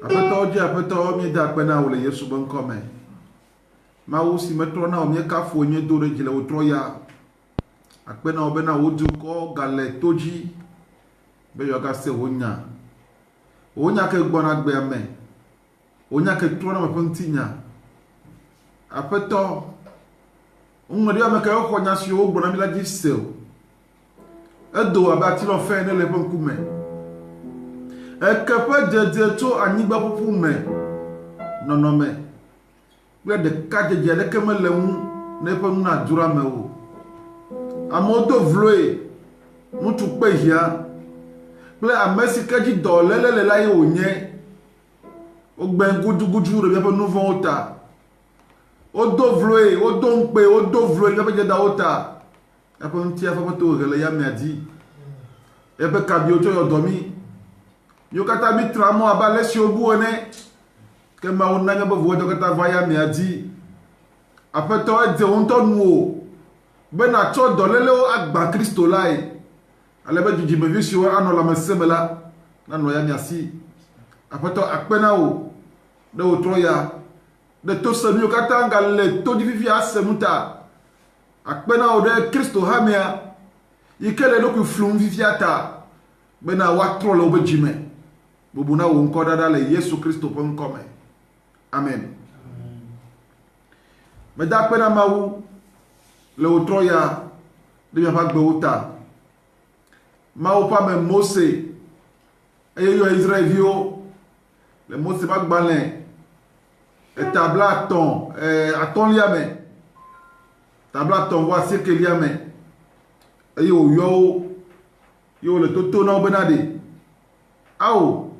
Apeto je apeto mi da pena wole Yesu ben kome. Ma wo si metro na o mi ka fo nye do re jile o tro ya. Akpena o bena wo du ko gale toji. Be yo ga se wonya. Wonya ke gbona gbe ame. Wonya ke tro na me pontinya. Apeto ngodi ame ke ko nya si o gbona mi la ji se o. Edo abati lo fe ne le ponkume. Ekepe jeje to anigba pupu me nono me ble de kajeje de keme le wu ne pe na dura me wo amodo vloe mutu pe hia ble amesi kaji do lelele la ye onye ogben gudugudu re be no von ota odo vloe odo npe odo vloe be je da ota e pe ntia fa to rele ya me adi e be kabi oto yo domi Yokata mi tramo abale si obu one ke ma unanga bo vodo kata vaya mi adi apeto e de onto nu be na cho dolele o agba Kristo lai alebe juji me visi o anola mesemela na no ya mi asi apeto akpena o de otroya de to se mi yokata ngale to di vivi asemuta akpena o de Kristo hamia ikele no ku flum vivi ata be na wa trolo be jime Bubuna wo nko dada le Yesu Kristo po nkome. Amen. Me da pena mawu le otroya de mi fa gbe uta. Mawu pa me Mose yo Israel vio le Mose pa gbalin e tabla ton aton liame. Tabla ton voici que liame. Yo le toto na benade. Awo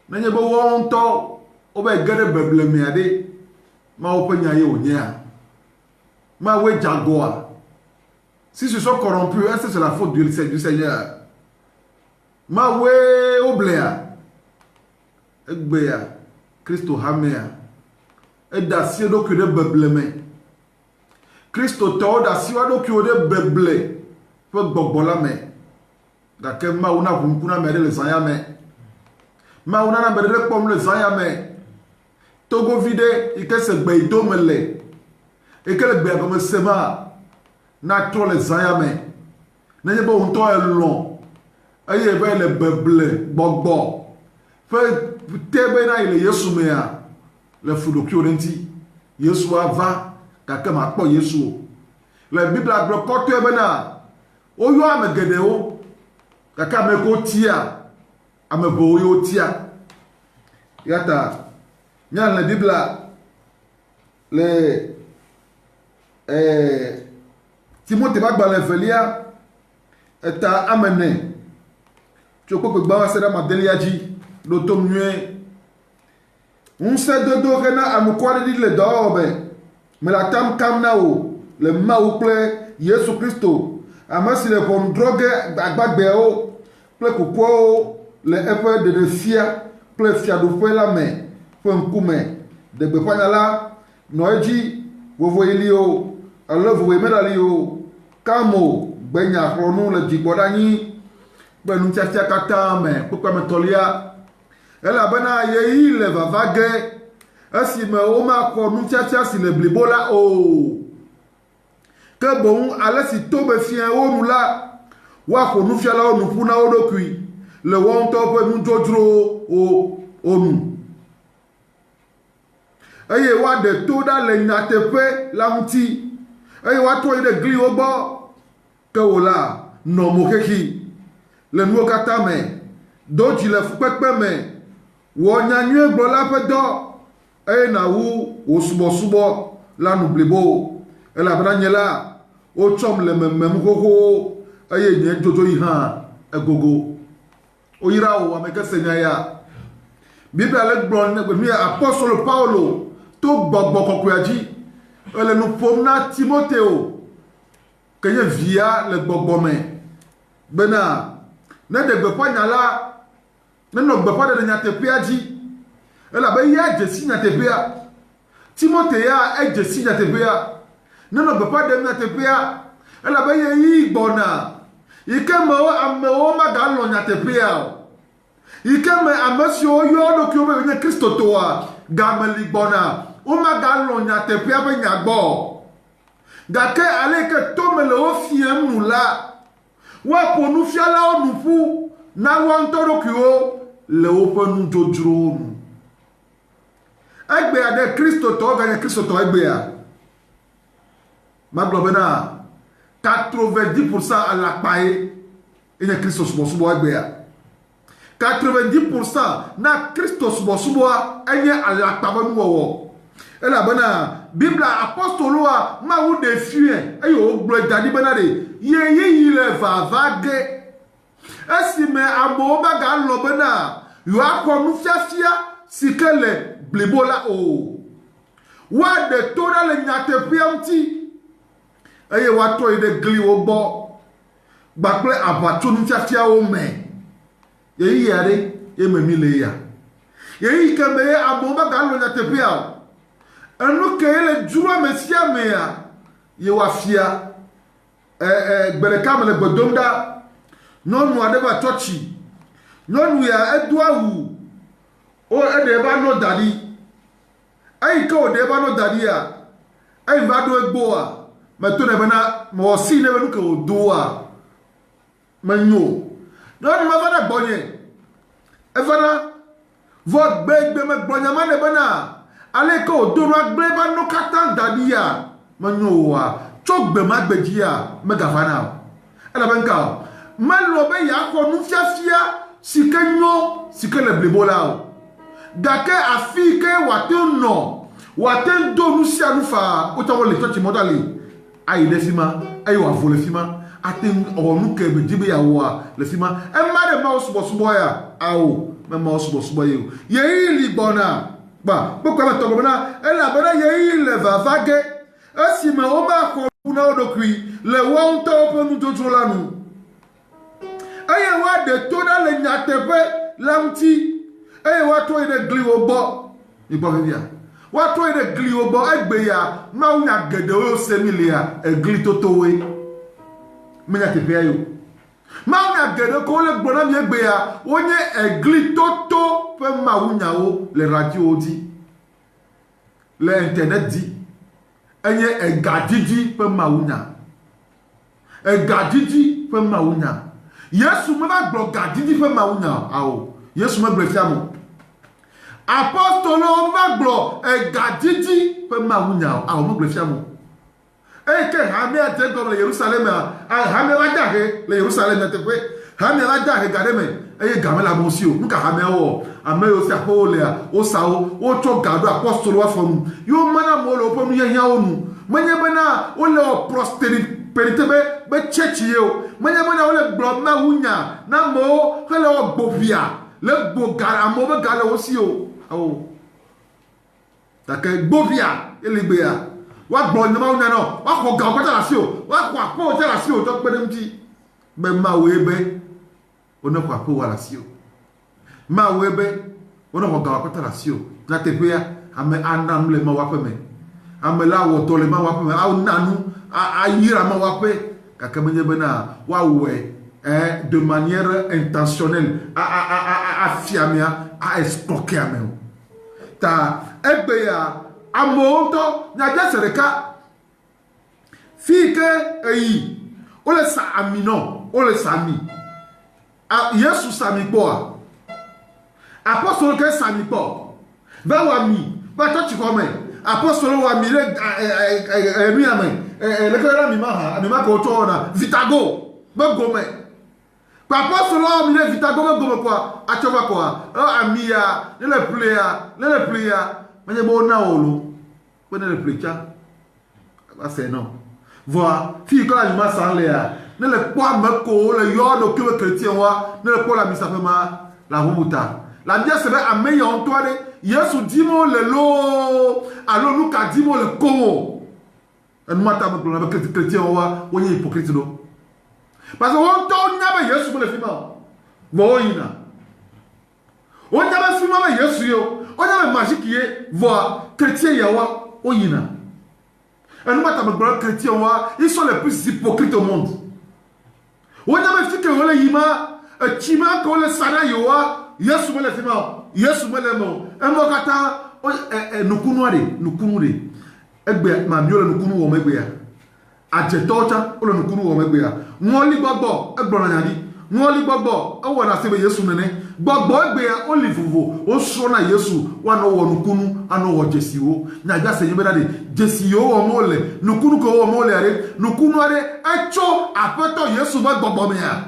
Nenye bo wonto obe gere bebleme ade ma openya ye onya ma we jagoa si ce sont corrompus est-ce que c'est la faute du Seigneur ma we oblea egbea Christo hamea e da si do que de bebleme Christo to da si wa do que de beble pe gbogbola me da ke ma una kunkuna me le sanya me Ma unana berele pom le zanya me Togo vide ike se gbe ido mele ike le gbe agome sema na tro le zanya me nenye bo unto elon aye be le beble gbogbo fe tebe na ile Yesu me a le fudo ki orenti Yesu ava ka ke ma po Yesu le Bible agro koto ebe na oyo amegede o ka ka me ko tia amebo yo tia yata nya la Bible le Timothée ba gba le velia eta amene choko ko gba wasera madeliaji lo tomnue un se dodo rena amukwari di le dobe me la tam kamna o le ma o ple Yesu Kristo amasi le kon drogue agbagbe o ple kokwo le epe de fia ple fia do fe la me fo nkume de gbe panala noeji wovo ilio alovo we medali o kamo gbenya kronu le jigboda yin gbenu tiatia kata me popa me tolia ela bana ye ile vavage asi me o ma ko nu tiatia si le blibola o ke bon ala si tobe fien o nu la wa ko nu fiala o nu puna o dokui le won to pe nu jojro o onu eye wa de to da le natepe la nti eye wa to ide gli obo ke wola no mo keki le nu kata me do ji le fupepe me wo nyanyu egbo la pe do eye na wu o subo la nu blebo e la branyela o chom le memem gogo eye nye jojo ihan egogo oyira o ameke senya ya Bible ale gbon ne gbe mi apostle Paulo to gbogbo kokuaji ele nu pomna Timotheo kenye via le gbogbo me bena ne de gbe panyala ne no gbe pa de nyatepiaji ele ba ya jesi nyatepia Timotheo ya ejesi nyatepia ne no gbe pa de nyatepia ele ba ye yi gbona ike mo amewo ma ga lo nyatepia Ikeme amesio yodo kyobe nye Kristo toa gameli bona uma galon nya tepia be nya gbo gake aleke tomele ofiem nula wa ponu fiala onufu na won toro kyo le openu jojro egbe ade Kristo to ga nya Kristo to egbe ya maglo bena 90% à la paille et na Kristo subo egbe ya 90% na Christos bosuboa enye alakpabanu wowo ela bana Bible apostoloa ma wu de fie ayo ogbo dadi bana de ye yile vavage esime amo ba ga lo bana yo akonu fiafia sikele blebola o wa de tora le nyate piamti aye wa to ide gli obo gbakle abatu nu fiafia o me yeyi yare ememile ya yeyi kemeye abomba galo na tepia enu kele juma mesia meya ye wafia gberekam le gbodomda nonu adeba tochi nonu ya eduawu o edeba no dadi ayi ka odeba no dadi ya ayi vado egboa meto ne bana mo si ne benu ke odoa manyo non ma vana bonye evana vod begbe me bonya mane bana ale ko do no agbe ba no katan dadia manyo wa chogbe magbejia me gavana ala banka malo be ya ko nu fiafia sikenyo sikele blebola dake afike waten do nu sia nu fa o tawo le tochi modali ai desima ai wa volefima aten onu ke be jibe ya wa le fima e mare ma osubo ya awo me ma osubo yo ye ili bona ba boko ma to bona e la bona ye ile va vage asime o ba ko na odokwi le won to oponu jojo lanu aye wa de to da le nyatepe lamti aye wa to ide gli obo ibo bia wa to ide gli obo egbe ya ma unya gede o semilia e gli totowe menya tepia yo ma gede ko le gbona mi egbe ya onye egli toto pe ma wunya o le radio odi le internet di enye egadidi pe ma wunya egadidi pe ma wunya Yesu me ba gbo gadidi pe ma wunya awo Yesu me gbe fiamo apostolo ma gbo egadidi pe ma wunya awo me gbe fiamo eke hame ate go le Jerusalem hame la jahe le Jerusalem ate pe hame la jahe gademe eye gamela mosio nka hame o ame o sia hole a o sawo o to gado apostolo wa fonu yo mana mo lo ponu ye nya onu menye bana o le prosperity be church ye o menye bana o le gbo ma wunya na mo hele o gbovia le gbo gara mo be gale o si o take gbovia eligbe ya wa gbo ni ma unya no wa ko ga kwata la si o wa ko apo ta la si o to pede mti be ma we be ona ko apo wa la si o ma we be ona ko ga kwata la si o na te pe ya ame anam le ma wa pe me ame la wo to le ma wa pe me a nanu a yira ma wa pe ka ka menye be na wa we de manière intentionnelle a fiamia a escroquer ame ta egbe ya amonto na jasereka fike eyi ole sa amino ole sami Yesu sami po apostole ke sami po ba wa mi ba to chi come apostole wa mi le mi ame le kera mi ma ko to na vitago ba gome pa apostole wa mi le vitago ba gome kwa achoba kwa amia le player manye bo na olo pene le precha ba se no voa fi ko la ma san le a ne le kwa me ko le yo do ke chrétien wa ne le ko la misa fe ma la hubuta la dia se be ame yo to de Yesu dimo le lo alo nu ka dimo le ko en mata me ko ke chrétien wa wo ye hypocrite do parce que on to nya be Yesu le fi ma vo yina on nya be fi ma be Yesu yo on a magique ye voix chrétien yawa oyina et nous matamos chrétiens ils sont les plus hypocrites au monde on a fait que le yima chima ko le sana yowa yesu mele fima yesu mele mo emo kata nukunu de egbe ma mi ole nukunu wo megbe ya ajetocha ole nukunu wo megbe ya nwoli gbogbo egboro nyadi nwoli gbogbo o wona sebe yesu nene gbogbo egbe ya olivuvo o so na yesu wa no wo nukunu ano wo jesiwo na ja se yebeda de jesiwo wo mole nukunu ko wo mole are nukunu are echo apeto yesu ba gbogbo me ya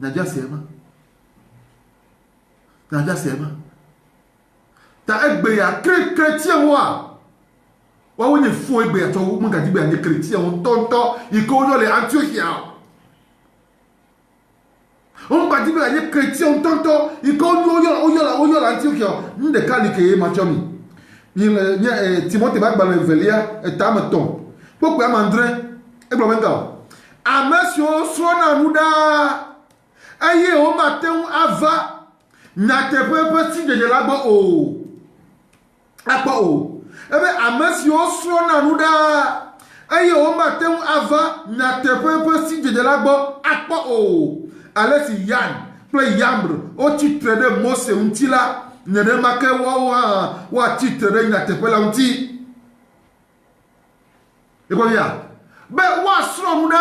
na ja se ma ta egbe ya chrétien wa wonye fo egbe ya to mo ga digbe ya chrétien won tonto iko yo le Antiochia on ba digbe ya chrétien tonto iko yo la Antiochia nde kali ke ma chomi ni Timothée ba gba Evelia etamaton pokwa mandre egbo menga amesio so na nuda aye o maten ava na te pepe si jeje lagbo o apa o ebe amesi o so na nuda aye o maten ava na te pepe si jeje lagbo apa o alesi yan play yambre o titre de Mose untila ne de make wa titre na te pela unti e ko ya be wa so nuda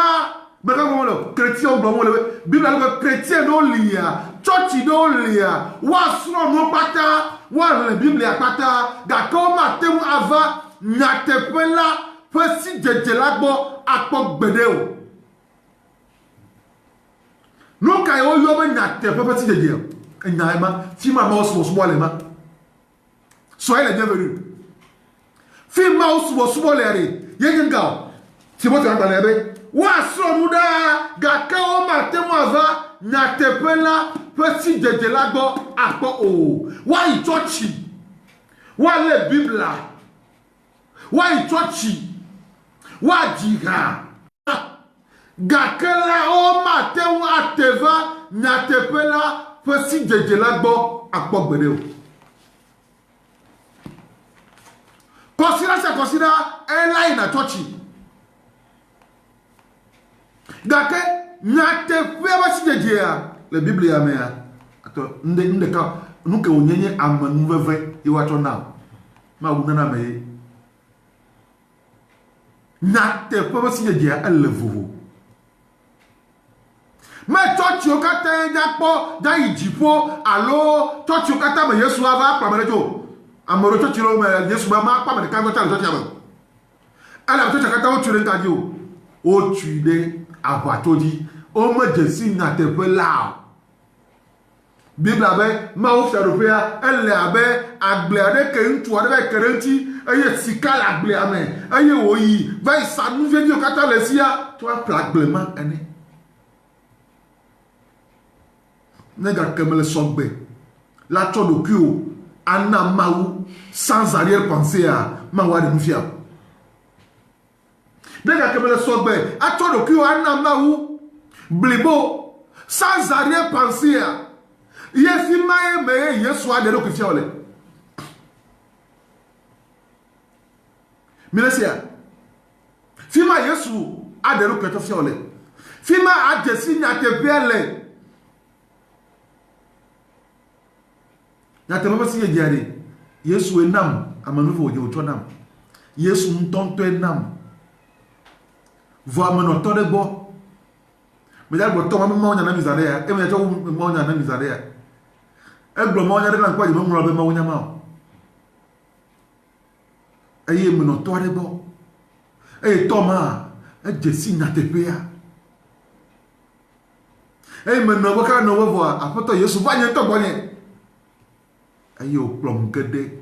be ka mo lo chrétien gbo mo le bible le chrétien no lia church do lia wa so no pata wa le bible apata ga ko ma temu ava na te pela pesi jeje lagbo apo gbede o no kai o yo be na te pesi jeje enya ma fi ma so le ma soyez les bienvenus fi ma so le re ye nga ti mo ta lebe wa so nuda ga ka o ma temu ava na te pela pesi jeje lagbo apo o wa ichochi wa le bibla wa ichochi wa jiha ga kala o ma te wa teva na te pela pesi jeje lagbo apo gbede o consider airline na chochi gake na te pesi jeje ya le Bible ya me ya ato nde ka nuke onyenye amanu veve iwacho na ma wuna na me na te pesi jeje ya elevuvu me church o kata japo da ijipo alo church o kata me Yesu ava pa merejo amoro church lo me Yesu ma pa me kan church church ava ala church kata o chure ntaji o tuide abatodi o me jesi na te pe la Bible abe ma o européen elle abe agble ade ke ntu ade kerenti eye sika la agble amen eye oyi vai sanu je dio kata lesia to plaglement ene nega kemele sogbe la todo kio ana maou sans arrière-pensée à mawa de mufia nega kemele sogbe a todo kio ana maou blibo sans arrière-pensée à yefi maye me yesu ade lo kifia ole milesia fima yesu ade lo kifia ole fima adesi nya te bele na te baba siye jare yesu enam amanuvo oje otonam yesu ntonto enam vo amano to de gbo me da gbo to ma mo nya na mizarea e me to mo nya na mizarea egbo mo nya de na kwa je mo ro be mo nya ma eye me no to de gbo e to ma e jesi na te pe ya e me no bo ka no bo vo apoto yesu va nye to gbo nye ayo plom gede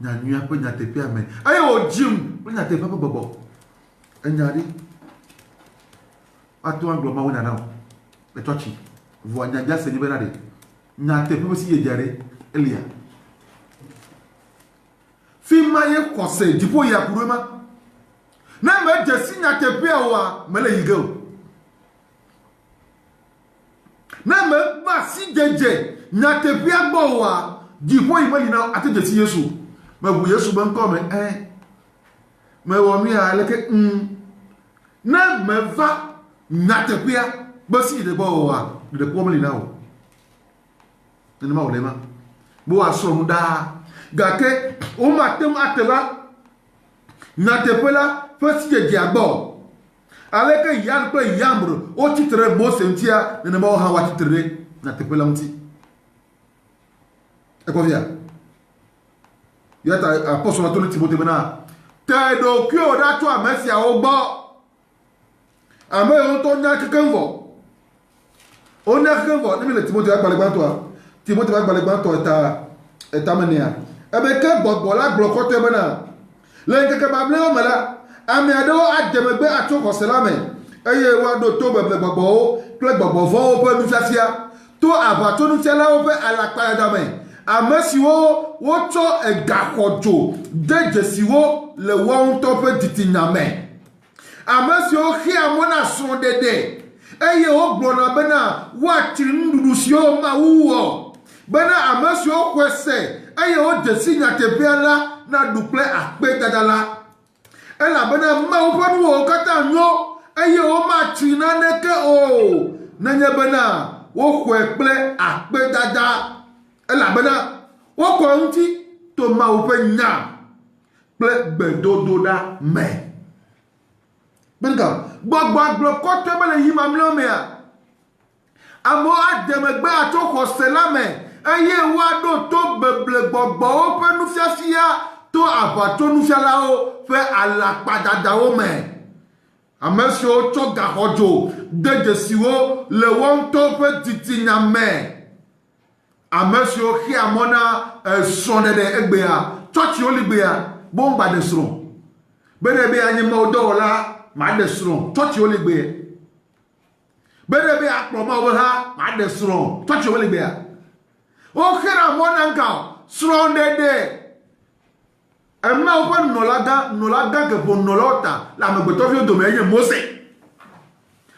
nya nua pe nya te pe ame ayo jim pe nya te papa bobo enyari atu anglo ma wona na le tochi vo nya ja se ni benade nya te pe si ye jare elia fi ma ye kose dipo ya kuruma na me jesi nya te pe wa mele yigel na me ba si jeje nya te pe agbo wa dipo imani na ate jesi yesu me bu yesu ben ko me me wo mi a leke na me va na te pe ba si de bo wa de ko mali na o nene ma olema bo asro da gake o matem atela na tepela fasi diabo avec yan ko yambro o titre bo sentia nene ma o ha wa titre na tepela mti e ko via yata apostle Anthony Timothée bena te do kyo da to amesi a o gbo ame on to nya kekenvo on a kekenvo ni le Timothée agbalẹ gban to a Timothée agbalẹ gban to eta menia e be ke gbogbo la gboko te bena le keke bable o mala ame ado ademegbe atoko selame eye wa do to beble gbogbo ple gbogbo vo o pe nu sasia to aba to nu sela o pe alapa dame amesiwo woto egakojo dejesiwo le won to pe titiname amesiwo hi amona son dede eye o gbona bena wa tirindudusio ma wuwo bena amesiwo kwese eye o desinya tepiala na duple akpe dadala ela bena ma o panu o kata nyo eye o ma tina neke o nanye bena wo kweple akpe dada ela bena wo ko nti to ma o pe nya ple gbedodo da me benga gbogbo ko te bele yi ma mlo me a amo ademegbe atoko selame eye wa do to beble gbogbo o pe nu fiafia to abato nu fiala o fe alapadada o me amesi o to gahojo dejesiwo le won to pe titinya me amesi o hi amona sonede egbea church oligbea bomba de sron bere be anyi mo do la ma de sron church oligbea bere be akpoma o ha ma de sron church oligbea o hira mona nka sron dede ema o pa nolaga ke bon nolota la me gbeto fi do me yen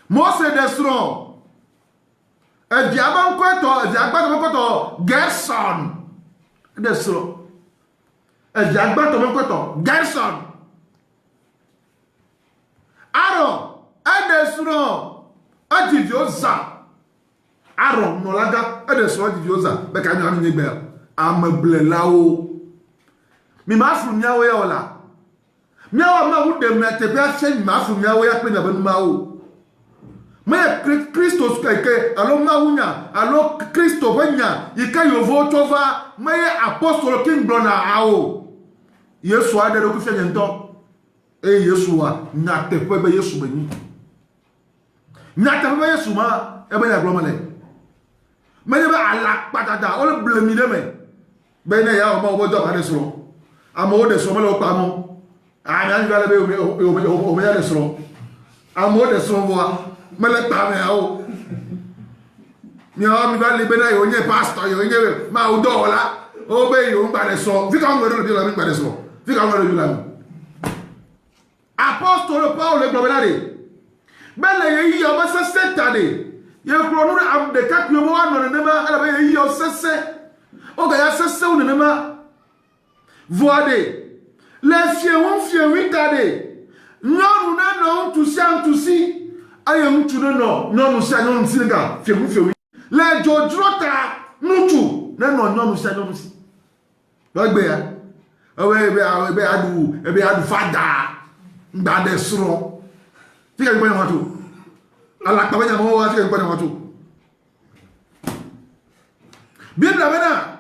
Mose de sron e di aban ko to e di agba ko to Gerson de sron e di agba to ko Gerson Aaron e de sron a di Josa Aaron nolaga e de sron di Josa be ka nyo ni gbe ameble lawo mi ma fu miawo ya ola miawo ma wu de mete be ache mi ma fu miawo ya pe na benu ma o me Christos keke alo ma wunya alo Christo venya ika yovo tova me apostle king blona ao Yesu ade do ku fenye nto Yesu wa na te pe be Yesu beni na te pe Yesu ma e be ya glomale me be ala patata o le blemi de me be na ya o ma o do ba de so amo de so me lo pa mo a nya ngale be o me ya de so amo de so wa mele pa me o mi o mi va le be na yo nye pastor yo nye ma o do la o be yo ngba de so fi ka ngoro bi la mi ngba de so fi ka ngoro bi la apostole Paul le globelare bele ye yo ba se setade ye kro no am de ka kyo mo ano ne ma ala be ye yo sese o ga ya sese o ne ma voade le fie witade nyonu na no tu si aye mtu no no sia no nsinga fie le jojrota mutu na no no sia no si logbe ya ebe adu fada ngba de sro ti ke gbe na to ala pa nya mo wa ti ke gbe na to bi na bena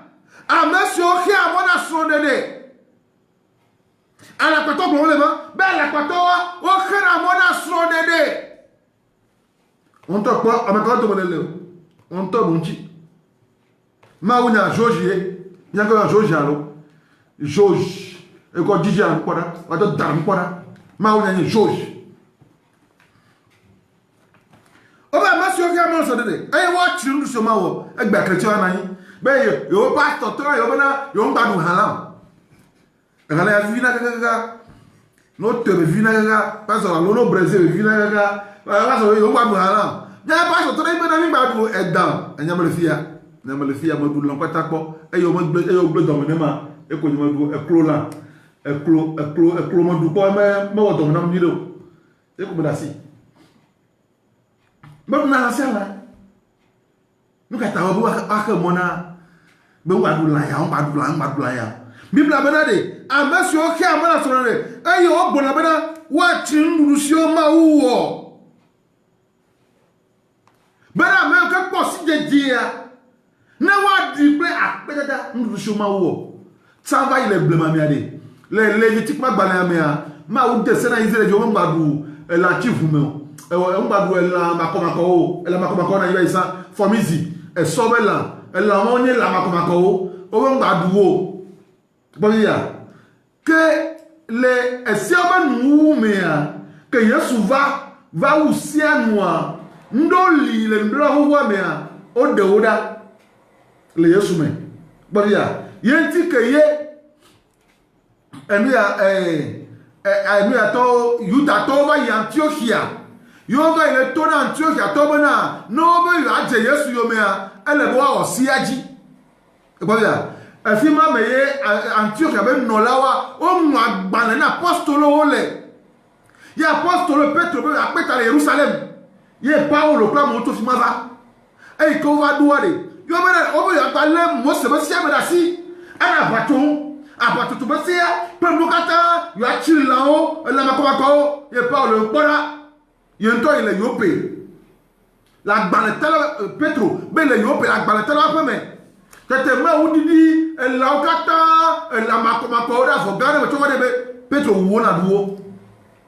amesio hia mo na sro dede ala pato gbo le ma be ala pato wa o khira mo na sro dede on to kwa ameka to monele on to bunchi ma unya Joji nyanga Joji alo Joji e ko DJ an kwara wa to dam kwara ma unya ni Joji oba ma si o ga mo so dede e wa chiru so ma wo e gba kreti anan be yo pastor to yo bana yo ngbadu halam e gala ya vina gaga no te vina gaga pastor lo no Brazil vina gaga wa so yo ngbadu halam ya pastor to na ibe na mi gbadu e down enya mele fia mo du lon patako e yo gbe do me ma e ko ni mo du e klo mo du ko me wo do na mi do e ko me da si mo na la sala nuka ta wo aka mo na be wa du la ya on ba du la ya bibla benade amesio ke amana sorore ayo ogbona bena wa chinrusio ma uwo bena me ke posi jejia na wa di pe apedada nrusio ma uwo tsava ile blema mi ade le tikpa gbana mi a ma u de sena izere jo mbadu la chifu me mbadu la makomako la makomako na isa fomizi e sobela la monye la makomako o mbadu wo Boya que les esiabanumea que Yesu va aussi à moi ndoli le ndolo mea o de oda le Yesu me boya yenti que ye emia to yuda to va Antiochia yo va ile to na Antiochia to bana no be aje Yesu yo mea ele bo o siaji boya Afima meye Antioche abe nolawa o mwa gbana na apostolo ole. Ya apostolo Petro be apeta Jerusalem. Ye Paulo kwa moto fimava. E ko va duare. Yo bere o be akale mo se be sia be dasi. Ana baton to be sia pe mokata yo achila o la makoma ko ye Paulo gbora. Ye nto ile yope. La gbana tele Petro be le yope la gbana tele apeme. Tete ma udidi la okata la makomako da fo gare mo choma de Petro wo na duo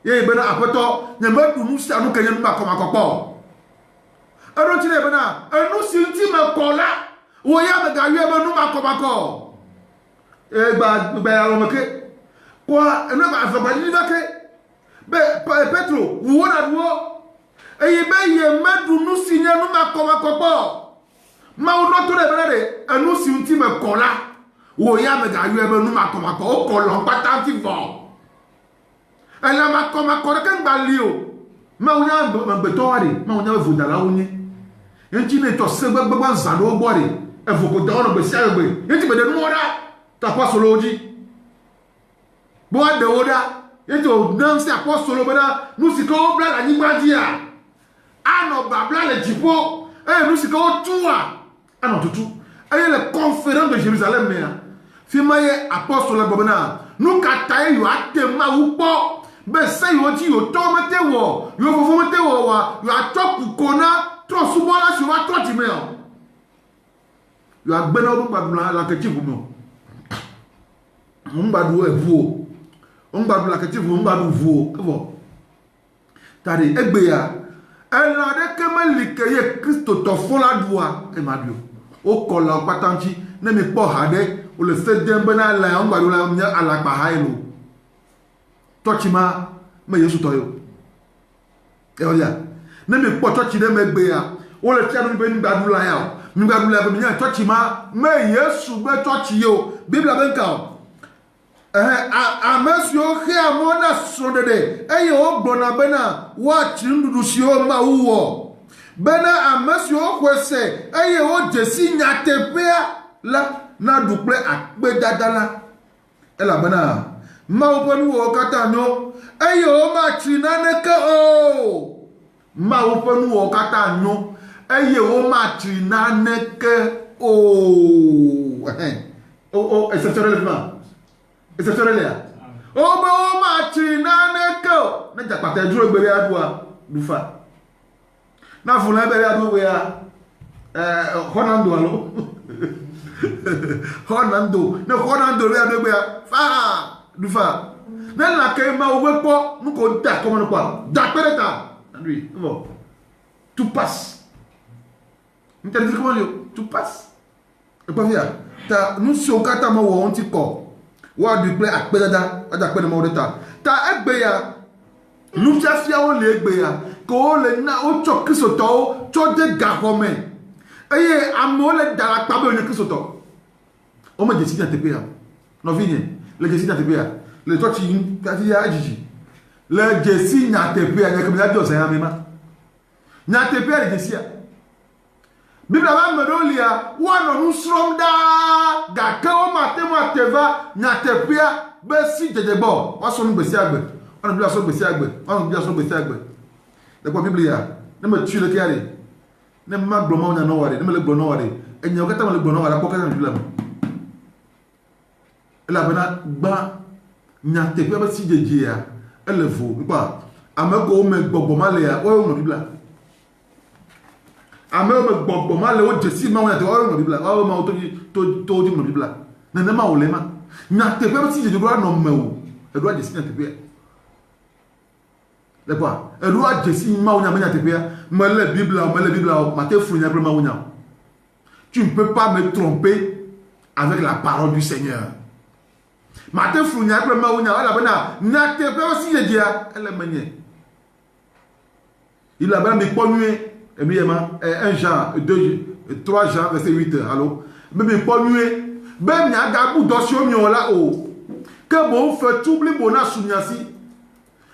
ye be na apeto nye medu nu sia nu kenye makomako po ero ti le be na enu si nti me kola wo ya me ga ye be nu makomako e gba ya lo meke kwa enu ba fa ba ni ba ke be Petro wo na duo e ye be ye medu nu si nye nu makomako po ma uno to le benade anu si unti me kola wo ya me ga yu ebe nu makomako o kolon pata ti vo ela makomako ke ngbali o ma unya mbeto wari ma unya vo dala unye enti ne to se gbegba nzado ogbori e vo ko da ono be sia egbe enti be de nu oda ta apostolo oji bo de oda enti o nan si apostolo bena nu si ko bla la nyigba dia ano ba bla le jipo nu si ko tuwa ano tutu aye le conférence de Jérusalem mea fi maye apostole bobena nu kataye yo atema upo be se yo ti yo to mete wo yo fofo mete wo wa yo atoku kona tro subola si wa tro ti me yo agbena obo gbadula la kechi bu mo mbadu evuo mbadu la kechi bu mbadu vuo ebo tari egbe ya ela de kemeli ke ye Kristo to fola dua e madio o kola patanchi ne mi po hade o le se dembe na la on gbadu la nya ala pa hailo tochima me Yesu to yo e o ya ne mi po tochi ne me gbe ya o le tia no be ni gbadu la ya mi gbadu la be nya tochima me Yesu gbe tochi yo Biblia benka amesio he amona sondede eye o gbona bena wa chindudu si o ma uwo bena amesio kwese eye o jesi nyatepea la na duple akpe dadala ela bena ma o ponu o kata no eye o ma chinaneke o ma o ponu o kata no eye o ma chinaneke o exceptionnellement exceptionnellement o ba o ma chinaneke na japata duro gbere adua dufa na funa bere adu we ya Honando alo Honando le adu we ya fa du fa na la ke ma o we po nu ko da ko mo kwa da pereta andui bon tout passe interdit comment yo tout passe e pa via ta nu so kata mo wo on ti ko wa du ple akpedada ada pe mo deta ta egbe ya nu fia o le egbe ya ko le na o cho Kristo cho de gahome eye amole dala pabe o Kristo o ma jesi na tepea no vigne le jesi na tepea le to chi kati ya ajiji le jesi na tepea nya kemia dio san amema nya tepea le jesi ya Biblia ba medolia wa no nu srom da ga ka o ma teva nya tepea be si jejebo wa so nu gbesi agbe ona Biblia so gbesi agbe ona Biblia so gbesi agbe de ko Biblia ne me tu le kiare ne ma gbomo nya no ware ne me le gbono ware enya o kata me le gbono ware ko kata Biblia elle a bena gba nyate pe ba si jeje ya elle vo pa ameko me gbogbo male ya o mo bibla ameko me gbogbo male o jesi ma wona te o mo bibla o ma to di mo bibla na na ma o le ma nyate pe ba si jeje do no me o e do jesi nyate pe le quoi e do jesi ma wona me nyate pe me le bibla ma te fru nya ma wona tu ne peux pas me tromper avec la parole du Seigneur. Matin founya après maounya la bana n'ate pas aussi je dia elle manier. Il a bien connué évidemment 1 Jean 2 3 Jean verset 8 allô mais connué ben nya ga bu dosio mi ola o que bon fait oubli bona sunyasi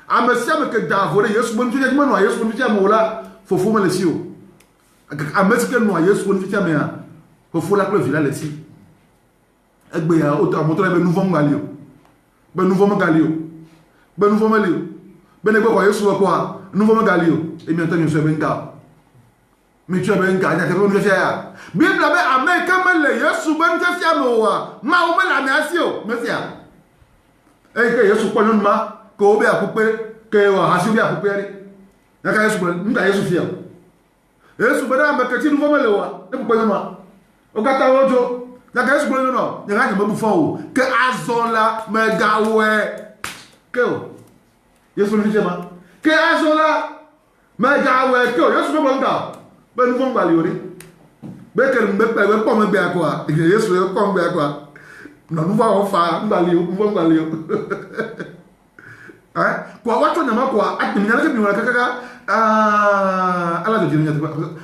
amesia me que davore yesu bon tuja ma no yesu bon tuja mola fofo me lesio amesia no yesu bon tuja me fofo la villa lesi egbe ya auto amoto be nouveau ngalio be nouveau ngalio be nouveau malio be ne gbe ko yesu ko nouveau ngalio e mi antonio so be nka mi tu be nka ja te ko nje ya bible be america mele yesu be nje fia mo wa ma o me la mi asio mesia e ke yesu ko nu ma ko be akupe ke wa hasi be akupe ri ya ka yesu be nka yesu fia yesu be na me ke ti nouveau mele wa e ko ma o kata wojo la gueule brûle non il y a rien de me font que azola me gawe que yesu ni jema que azola me gawe que yesu me bonga be nu fon gbali ori be ke me pe we po me be akwa yesu e ko me akwa no nu fa fa gbali o fon gbali o kwa watu na makwa atiminya ke bi wala kaka ala de jinya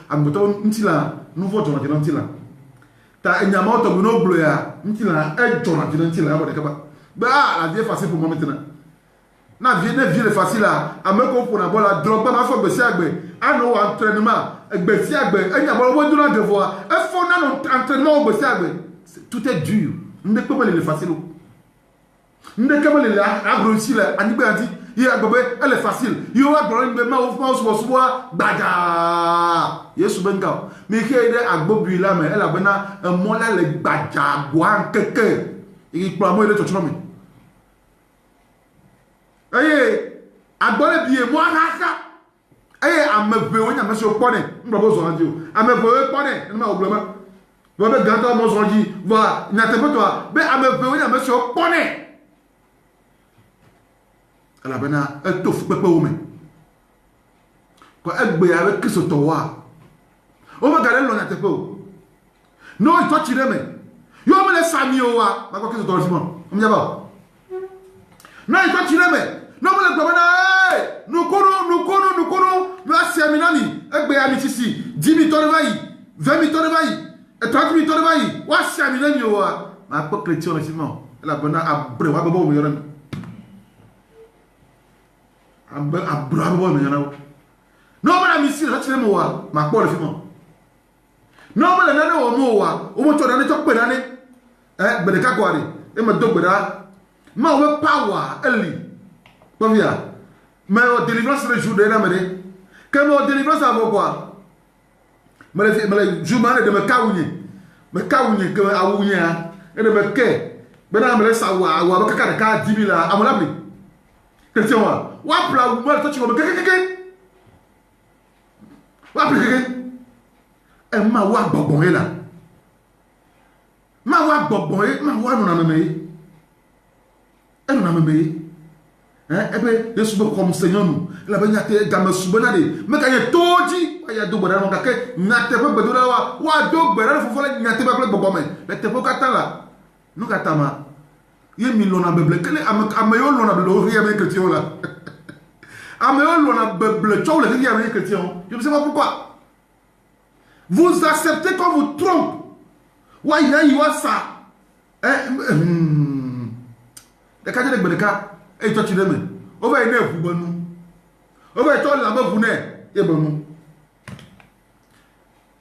amboto ntila nu voto na ntila ta enyama to no blo ya ntila e jona jina ntila ya de kaba ba la vie facile pour moi maintenant na vie ne vie facile là ameko pour na bola drop ba ma fo gbesi agbe ano entraînement gbesi agbe enyama wo dura devoir e fo na no entraînement gbesi agbe tout est dur nde pe le facile nde kama le agro-si la anigbe anti il agbe elle est facile yo agro ngbe ma o so gbada yesu benga mi ke ide agbobu la me elle abena mo la le gbada gwa keke iri pro mo ile chocho mi agbole biye mo aka amebe onya me so pone mbo zo anji o amebe pone ma oblema bo be ganta mo zo anji va na te toi be amebe onya me so pone ala bena etof pepe ome ko egbe avec Kristo to wa o ma gale lo na te po no to chire me yo me le sami o wa ma ko Kristo to simo o mi jaba no to chire me no me le gbe na nukunu no asiaminami egbe ya mi sisi 10 mi to revayi 20 mi to revayi et 30 mi to revayi wa asiaminami o wa ma ko chrétien le simo ala bena abre wa bobo mi yoro abrabo me yana no bana mi si la tire mo wa ma po le fi mo no bana na no mo wa o mo to na to pe na ni gbede ka kwari e ma do gbeda ma o power eli bo via me o deliverance le jour de na me de que mo deliverance avo quoi me le jour ma de me kawunye que awunya e de me ke bena me le sawa wa ba ka 10 000 amolabli chrétien wa pla mo to chi ko keke wa pla keke e ma wa gbogbon e la ma wa gbogbon e ma wa no na me e no na me ebe yesu be comme seigneur nous la be nyate game subona de me ka ye toji wa ya do gbara no ka ke nyate be gbedura wa do gbara fo fo la nyate be gbogbon me le te fo katala no katama ye mi lona beble kele amayo lona blo ri avec chrétien là amayo lona beble chou le ri avec chrétien je ne sais pas pourquoi vous acceptez qu'on vous trompe wa ya yi wa sa de ka de gbedeka e to ti de me o ba ine fu bonu o ba to la ba fu ne e bonu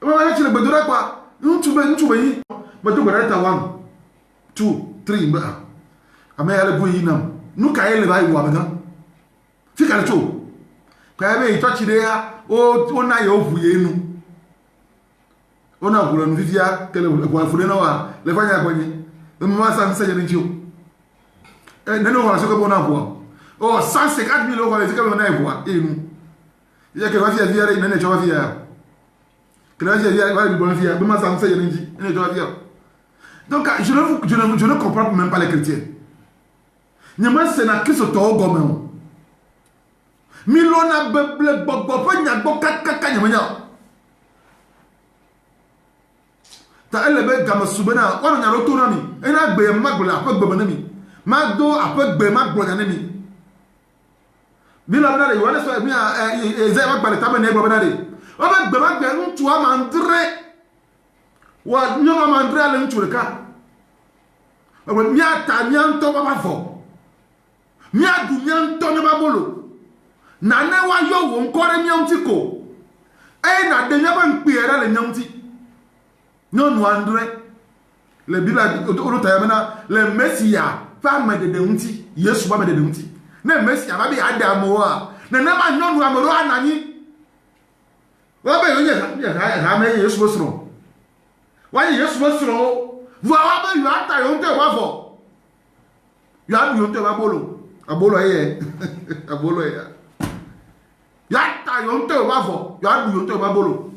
o ba ti le gbedora pa ntube yi ba do gbedara ta 1 2 3 ba ame yale bu yi nam nu ka yele ba yi wa ba fi ka to ka be to ti de ya o na yo fu ye nu o na fu nu fifia kele ko fu de na wa le fanya ko ni mo ma sa nse je ni ju Nene wala soko bona voix. Oh, 150 000 wala soko bona voix. Et nous. Il y a que va faire virer nene chowa fiya. Que va faire virer va bon fiya. Bima ça me fait yinji. Nene chowa fiya. Donc je ne comprends même pas les chrétiens. Nyama sena Christ to gomen. Milona beble bobo pa nya bo kaka nyama nya. Ta elebe gama subena wana nya roto nami. Ena gbe magbola pa gbe nami. Magdo apa gbe magbola nami. Bila bana de wana so mi eze magbola ta me ne gbe bana de. Oba gbe magbe ntu amandre. Wa nyoma mandre ale ntu reka. Oba mi ata mi anto baba fo. Mi adu mi anto ne babolo. Na ne wa yo wo nkore mi anti ko. Na de nyaba nkpiera le nyanti. No no andre. Le Bible oro tayamena le Messia fa me de nti. Yesu ba me de nti. Na Messia ba bi Adamu a. Na ma nyonu amoro anani. Wa be yo ya me Yesu bosro. Wa Yesu bosro. Wa ba yo ata yo nte wa fo. Ya bi yo nte wa bolo. Abolo ye. Abolo ye. Ya ta yo nte wa fo. Ya bi yo nte wa bolo.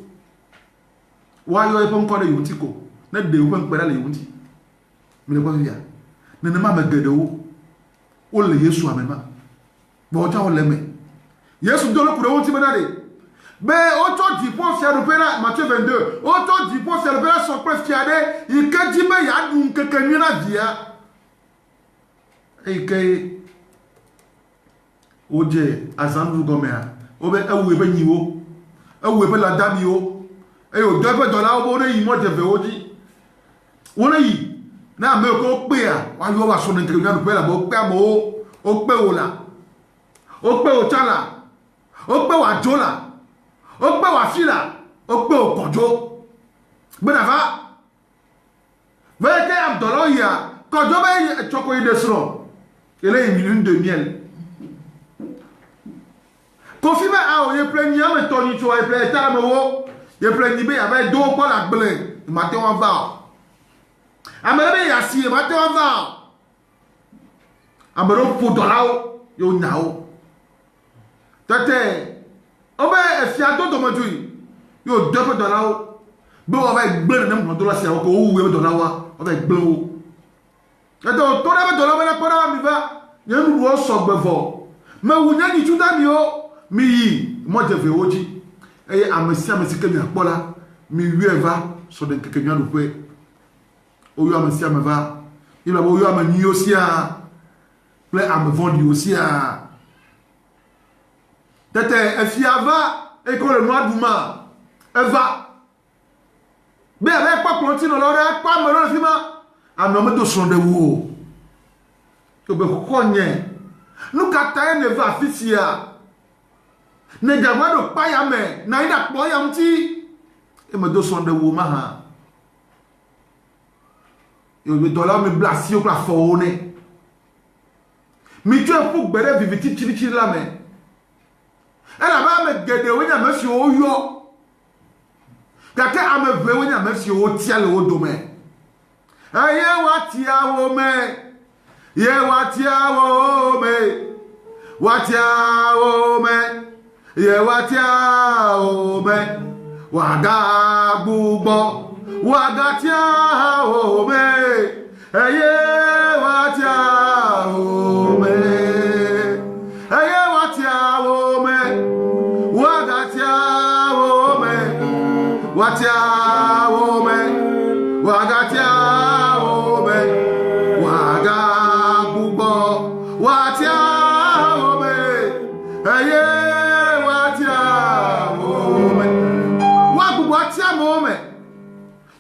Wa yo e pon ko de yunti ko. Na de wo pon pera le yunti. Me le ko ya. Na ma me gede wo. O le Yesu amema. Bo ja o le me. Yesu do lo kuro wonti benade. Be o to di po fi arupera Matthieu 22. O to di po fi arupera so pre fi ade. Ike ji me ya dun keke ni na dia. Ike oje azandu gomea obe ewu ebe nyiwo ewu ebe la dami o eyo dobe dola obo ne yi mo jeve oji wona yi na me ko pe a wa yo wa so ne nkiri na pe la bo pe mo o pe o la o pe o chala o pe wa jola o pe wa fila o pe o kojo bena va veke abdolo ya kojo be choko ide sro ele une lune de miel. Confirme à o ye plein ni am toni to e plein ta mo ye plein ni be avec do ko la gble matin on va amere ya si matin on va amero po dolao yo nao tete obe e fi ado do moju yo $2 be o va gble na mo dollar si o ko o we dollar wa o va gble o tete o to na be dollar be na para mi va ye nu wo so gbefo me wunya ni tuda mi o mi yi mo je ve oji eye amesi ke mi apola mi wieva so de keke nwa dupe o yo amesi ameva ila bo yo amani osia ple am vondi osia tete efiava e ko le noa duma eva be avec pa plantino lore pa me lo fima anomo do sonde wo to be konye nu kata ne va fisia ne gawado paya me na ida po ya mti e me do sonde wo ma ha yo be dollar me blasi o pra fo ne mi tu e fu gbere viviti chiri la me ela ba me gede we nya me fi o yo kaka ame ve we nya me fi o tia le o do me aye wa tia wo me ye wa tia wo me wa tia wo me ye watia ome waga gbugbo waga tia ome ye watia ome ye watia ome waga tia ome watia ome waga tia ome waga gbugbo watia ome ye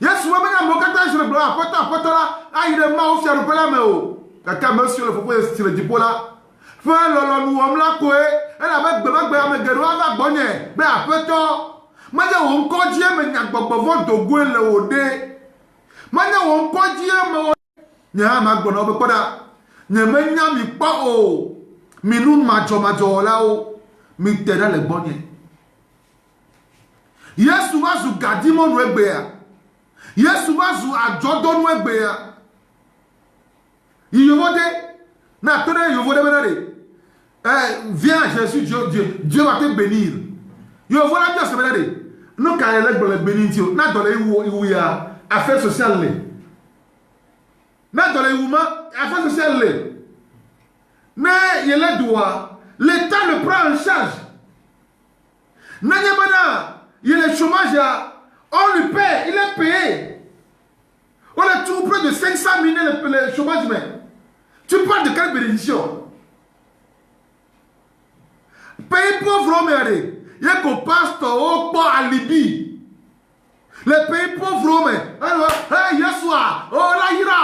Yesu wa bena mokata sur le blanc apota aïe ma o fiaru pela me o kaka monsieur le faut sur le dipola fa lolo nu om la koe ela be gbe ame gero ava gbonye be apeto maje wo nko ji me nya gbogbo vo dogu ele ode maje wo nko ji me nya ma gbona obe poda nya me nya mi pa o mi nu majo la o mi tera le gbonye Yesu wa zu gadimo nu egbe ya Yesu wa zu ajodonu egbe ya Iyowode Na tonne yo vo de benade. Viens Jésus, Dieu va te bénir. Yo voilà bien ce benade. Non quand elle est bénir na dans les où ya affaires sociales les. Na dans les où affaires sociales les. Na il est droit. L'État le prend en charge. Na nyamana, il est chômage, on lui paie, il est payé. On a toujours près de 500 000 le chômage, mais tu parles de quelle bénédiction? Pays pauvres, mais il y a qu'au pasteur au port à Libye. Les pays pauvres, mais hier soir, oh la ira,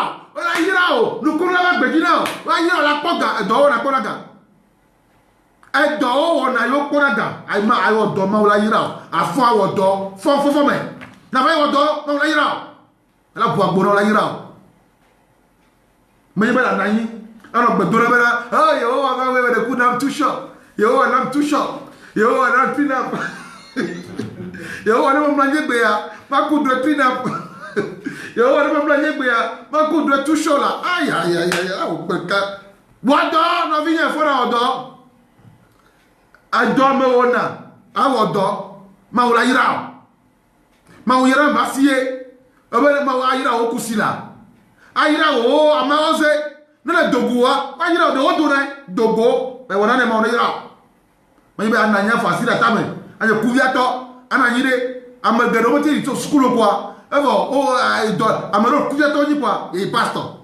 nous courons la bédina, la ira la poga, dehors la poga. Et dehors on a eu poga, aïma aïo doma la ira, à fond à do, fond mais, n'a pas eu do, non la ira. La boîte bonne la ira. Mais il y a la naïe. Alors, ben, oh, yo, on va le coup d'âme tout chaud. Yo, on a tout chaud. Yo, on a tout d'âme. Yo, on a mangé béa. Ma coup de tout d'âme. Yo, on a mangé béa. Ma coup de tout chaud là. Aïe, aïe, aïe, aïe, aïe. Wado, non, viens, faut la wado. Ado, me ona. A wado. Ma ou la ira. Ma ou ira mbasiye. Ma ou ira o kusila. Aïra o amaose. Nana dogoa, ayira de odone dogo, mais on a ne maonira. Mais ben ananya facile à tame. Anya kuviato, ananyire, amalgadomoti to school quoi. Evo o do amalo kuviato ni quoi, et pastor.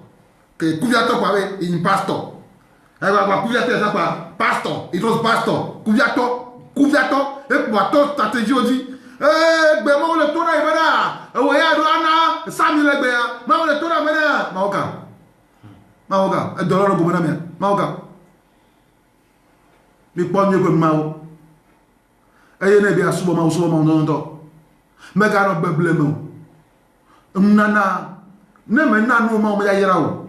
Que kuviato quoi in pastor. Eva quoi kuviato ça quoi, pastor, it was pastor. Kuviato et quoi to stratégie odi. Ben mo le tona ibana. O ya do ana, Samuel Ebea, ma le tona bana, maoka. Maoga, et dollar go bonamia. Maoga. Mi ponye ko mao. Eye ne bi asubo ma non to. Me ga no beble mo. Nana ne me nanu ma ya yira o.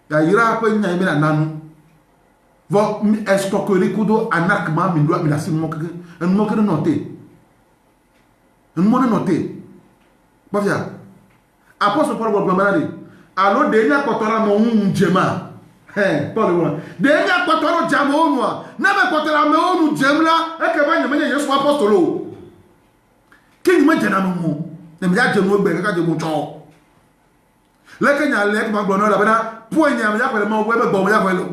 Ya yira pe nya mi na nanu. Vo estokori kudo anak ma mi do mi la sin mo ke en mo ke noter. En mo noter. Ba via. Apostle Paul go gbamarade. Alors, déjà, quand on a mon djema, Paul, déjà, quand on a djama, n'a pas quand on a mon djemla, et que va y avoir un apostolo. Qui me dit à mon ne me dit mon béga de mon chant. Là, quand il y a l'air, ma bonne là, point, il y a un peu de mon web, bon, il y a un peu.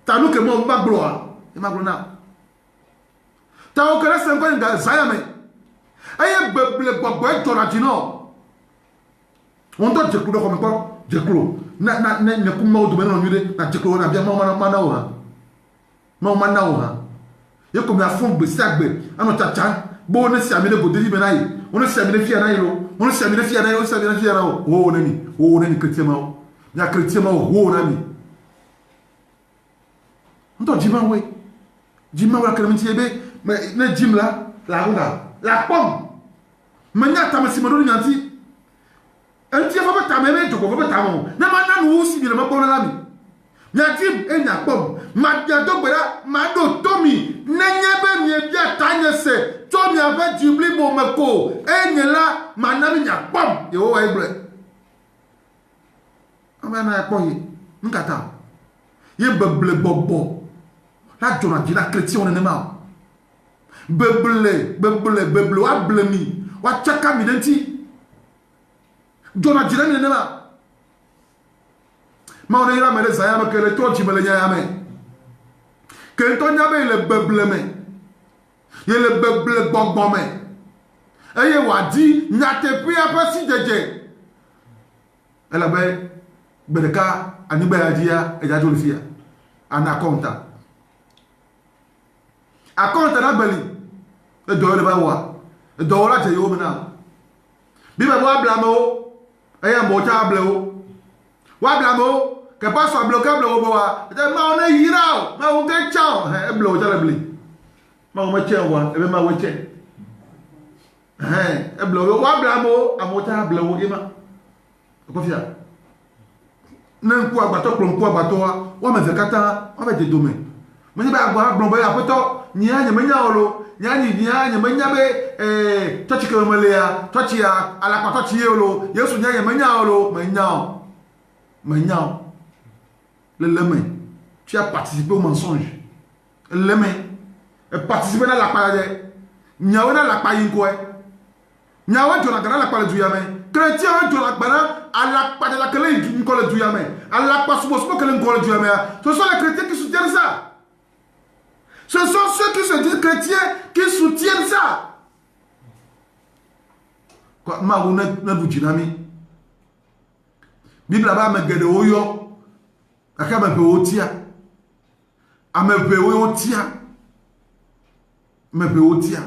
T'as nous que mon bac gloire, et ma bonne. T'as aucun reste encore dans Zayame. Aïe, le bois, ton latino. On doit dire que comme quoi, Jeklo, na kuma au domaine en nude, na Jeklo na bien manaoha. Manaoha. Yo comme la fond de sagbe, ano tachan, bon on est amene bodeli benaï, on est amene fianaïlo, on est amene fianaïlo, on est amene fianao. Oh nani chrétien mao. Ya chrétien mao, oh nani. On doit dire ouais. Jima wa kalamiti ebe, mais ne jim la ronda, la pomme. Manya tamasimadoni nanti. Un tia va ta mère to ko ta mo na ma na nu si bi na ma ko na mi nya tim e nya pom ma dia do gbera ma do tomi na nya be mi bia ta nya se to mi ava jibli bo me ko e nya la ma na mi nya pom e o wa ibre ama na ko yi nkata ye beble bobo la jona di la chrétien on ne ma beble wa blemi wa chaka mi denti Dona jirani nena ma on ira mele zaya ke le to jimele nya me ke to nya be le beble me ye le beble gbogbo me eye wadi nya te pi apasi jeje ela be bedeka ani be adia e jajo lifia ana konta akonta na beli e do le ba wa e do la je yo me na bi be wa blamo eye mbocha bleo wa blamo ke pas so bloquer bleo bo wa te ma ona yira ma o ke chao e bleo ja le bli ma o ma che wa e be ma we che e bleo wa blamo amocha bleo e ma ko fia na nku agbato wa ma fe kata wa be de dome mo ni ba agba blombo ya poto ni anya menya olo nya menya be touch ke malea touch ya ala kwa touch yelo yesu nya menya olo menya Le leme. Tu as participé au mensonge. Le leme. Et participer dans la paille. Nyawe dans la paille quoi. Nyawe tu n'as la paille du yame. Chrétien tu n'as pas à la paille de la clé du col du yame. À la passe pour que le col du yame. Ce sont les chrétiens qui soutiennent ça. Ce sont ceux qui se disent chrétiens qui soutiennent ça. Quoi, ma ou ne vous dynami. Bible là-bas me gade oyo. Aka me pe otia. A me pe otia. Me pe otia.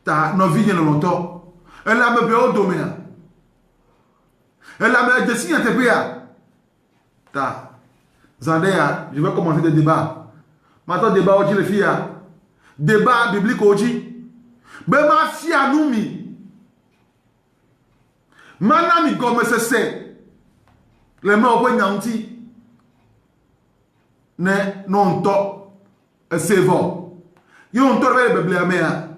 Ta no vie no longtemps. Elle a me pe o domina. Elle a me dessiné te pia. Ta. Zandea, je vais commencer le débat. Maintenant, débat aujourd'hui, les filles. Débat biblique aujourd'hui. Mais ma fille a nous mis. Maintenant, mi comme c'est. Les mains au point d'anti. Ne, non, to. C'est bon. Yon to le bébé à mea.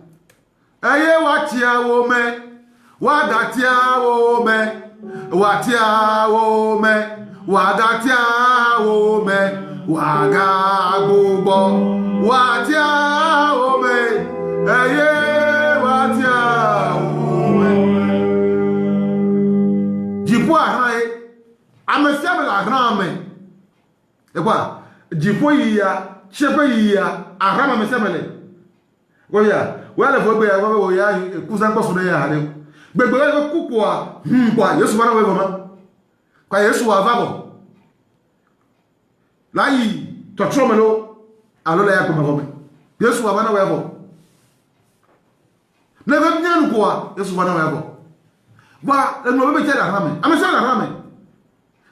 Aye, watia wo me. Wagatia wo me. Watia wo me. Wagatia wo me. Waga gubo, watia ome, eye watia ome. Jipo ahae, amesiame la grame. Et quoi? Jipo iya, chepe iya, arama amesiame. Oya, wale vobe ya wabe oya kuzanko sune ya hale. Gbegbe ya kukwa, kwa Yesu wana wewe mama. Kwa Yesu wavabo. Là, il te trompe alors là, il y a comme un Yesu va venir voir. Ne veut bien nous quoi? Yesu va venir voir. Voilà, le nouveau métier la rame. Amène la rame.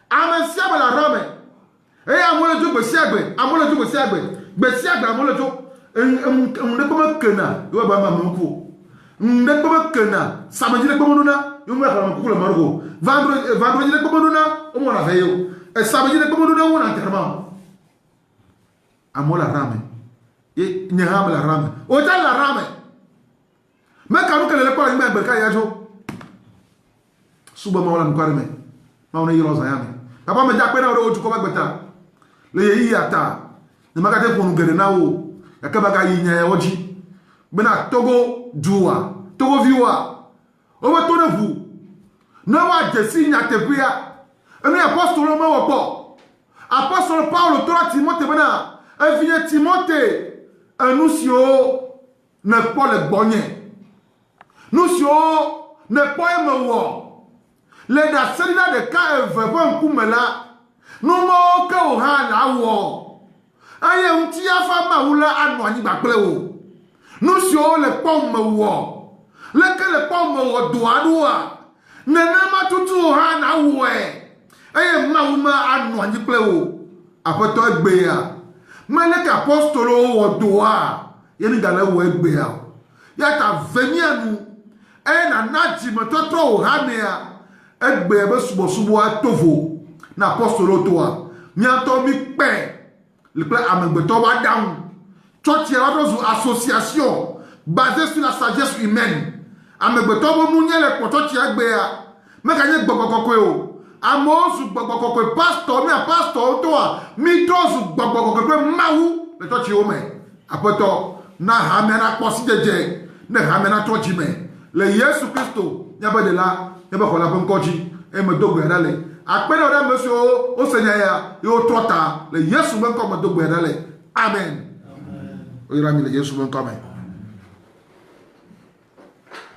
Amène la rame. Et à moi le Dieu que siagbe, à moi le Dieu que siagbe, siagbe à moi le Dieu. On ne peut pas que na. Il va pas me coup. On ne peut pas que na. Samedi le comme nous na. Il va faire un coup le margot. Vendredi le comme nous na. On va la veille. Et samedi le comme nous na on enterrement. Amo la rame. Et nyaham la rame. Oja la rame. Mais quand nous le pas mais berka yajo. Suba ma wala mkareme. Ma ona yiro zayame. Papa me jakpe na ro oju ko bagbeta. Le yi ata. Ne magate ko nu gere na wo. Yakaba ga yi nya ya oji. Bena Togo duwa. Togo viwa. O we to ne vu. Na wa jesi nya tebia. Emi apostolo ma wo po. Apostolo Paulo to Timothée bena. Un vieux Timothée, un nous n'est pas le bonnet. Nous n'est pas un mot. Les dasselina de cas un coup là. Nous moquons au han la wo. Aïe, un tia femme ou la anoani bakleo. Nous les pommes wo. Lequel pommes au doigt. Nenama tutu han la wo. Aïe, mauma anoani pleo. Après toi, béa. Mais les apostolo au doigt, il y a une galère où il y a ta venue à nous, et na nati me toto au hanea, et bébé subo à tovo, na apostolo toi, mianto mi pe, le plat à me betoba down, toi tu as une association basée sur la sagesse humaine, à me betoba mounye le poto tu as béa, mais gagner bokokoko. Amos bokoko pastor mi pastor toi mi tozu bokoko maou le to ti o me apoto na hamena kosi jeje na hamena to ji me le Yesu Kristo nya ba de la nya ba ko la bon koji e me dogbe dale apere ora monsieur o senya ya yo tota le Yesu ben ko me dogbe dale amen o ira mi le Yesu ben ko me